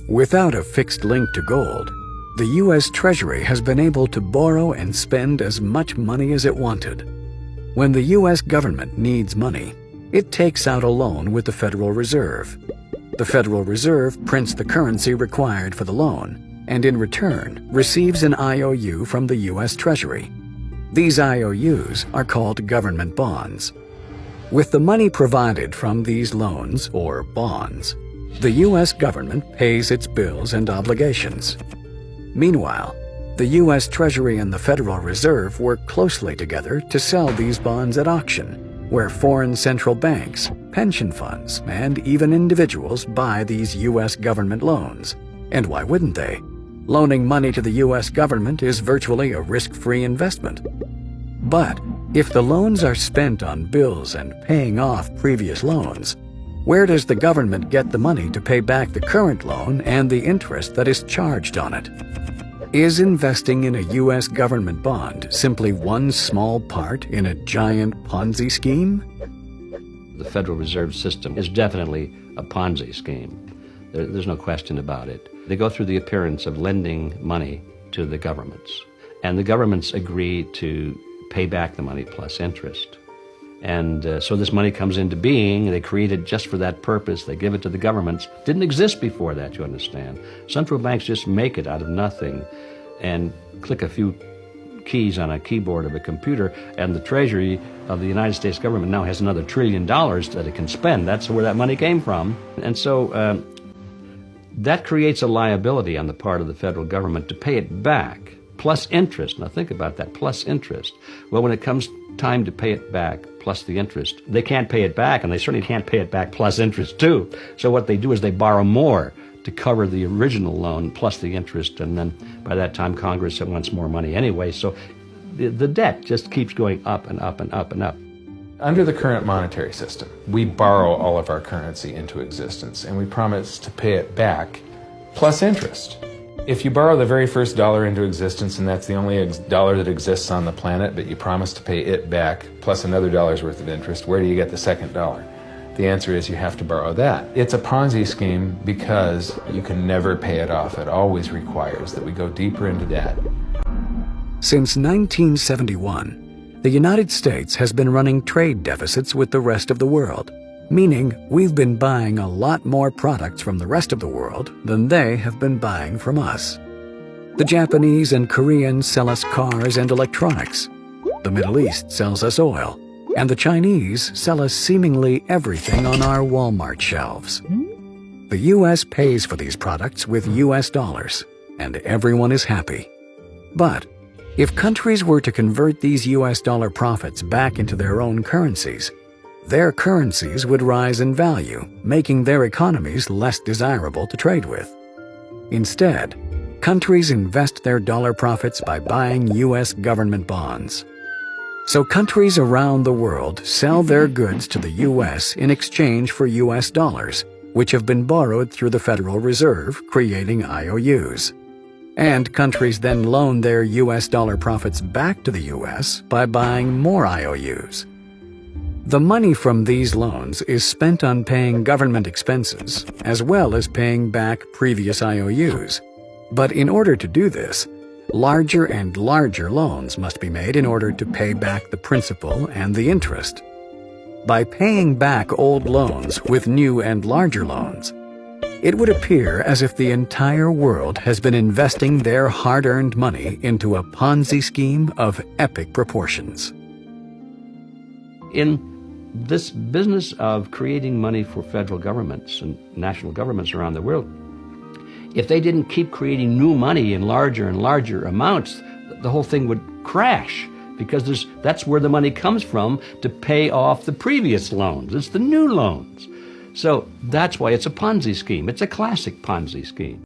Without a fixed link to gold, the U.S. Treasury has been able to borrow and spend as much money as it wanted. When the U.S. government needs money, it takes out a loan with the Federal Reserve. The Federal Reserve prints the currency required for the loan, and in return receives an IOU from the U.S. Treasury. These IOUs are called government bonds. With the money provided from these loans, or bonds, the U.S. government pays its bills and obligations. Meanwhile, the U.S. Treasury and the Federal Reserve work closely together to sell these bonds at auction, where foreign central banks, pension funds, and even individuals buy these U.S. government loans. And why wouldn't they? Loaning money to the U.S. government is virtually a risk-free investment. But if the loans are spent on bills and paying off previous loans, where does the government get the money to pay back the current loan and the interest that is charged on it? Is investing in a U.S. government bond simply one small part in a giant Ponzi scheme? The Federal Reserve System is definitely a Ponzi scheme. There's no question about it. They go through the appearance of lending money to the governments, and the governments agree to pay back the money plus interest. And so this money comes into being. They create it just for that purpose. They give it to the governments. Didn't exist before that, you understand. Central banks just make it out of nothing and click a few keys on a keyboard of a computer, and the Treasury of the United States government now has another $1 trillion that it can spend. That's where that money came from. And so that creates a liability on the part of the federal government to pay it back, plus interest. Now think about that, plus interest. Well, when it comes time to pay it back, plus the interest, they can't pay it back, and they certainly can't pay it back plus interest too. So what they do is they borrow more to cover the original loan plus the interest, and then by that time Congress wants more money anyway. So the debt just keeps going up and up and up and up. Under the current monetary system, we borrow all of our currency into existence, and we promise to pay it back plus interest. If you borrow the very first dollar into existence, and that's the only dollar that exists on the planet, but you promise to pay it back plus another dollar's worth of interest, where do you get the second dollar? The answer is you have to borrow that. It's a Ponzi scheme because you can never pay it off. It always requires that we go deeper into debt. Since 1971, the United States has been running trade deficits with the rest of the world, meaning we've been buying a lot more products from the rest of the world than they have been buying from us. The Japanese and Koreans sell us cars and electronics. The Middle East sells us oil. And the Chinese sell us seemingly everything on our Walmart shelves. The U.S. pays for these products with U.S. dollars, and everyone is happy. But if countries were to convert these U.S. dollar profits back into their own currencies would rise in value, making their economies less desirable to trade with. Instead, countries invest their dollar profits by buying U.S. government bonds. So countries around the world sell their goods to the U.S. in exchange for U.S. dollars, which have been borrowed through the Federal Reserve, creating IOUs. And countries then loan their U.S. dollar profits back to the U.S. by buying more IOUs. The money from these loans is spent on paying government expenses, as well as paying back previous IOUs. But in order to do this, larger and larger loans must be made in order to pay back the principal and the interest. By paying back old loans with new and larger loans, it would appear as if the entire world has been investing their hard-earned money into a Ponzi scheme of epic proportions. In this business of creating money for federal governments and national governments around the world, if they didn't keep creating new money in larger and larger amounts, the whole thing would crash, because that's where the money comes from to pay off the previous loans. It's the new loans. So that's why it's a Ponzi scheme. It's a classic Ponzi scheme.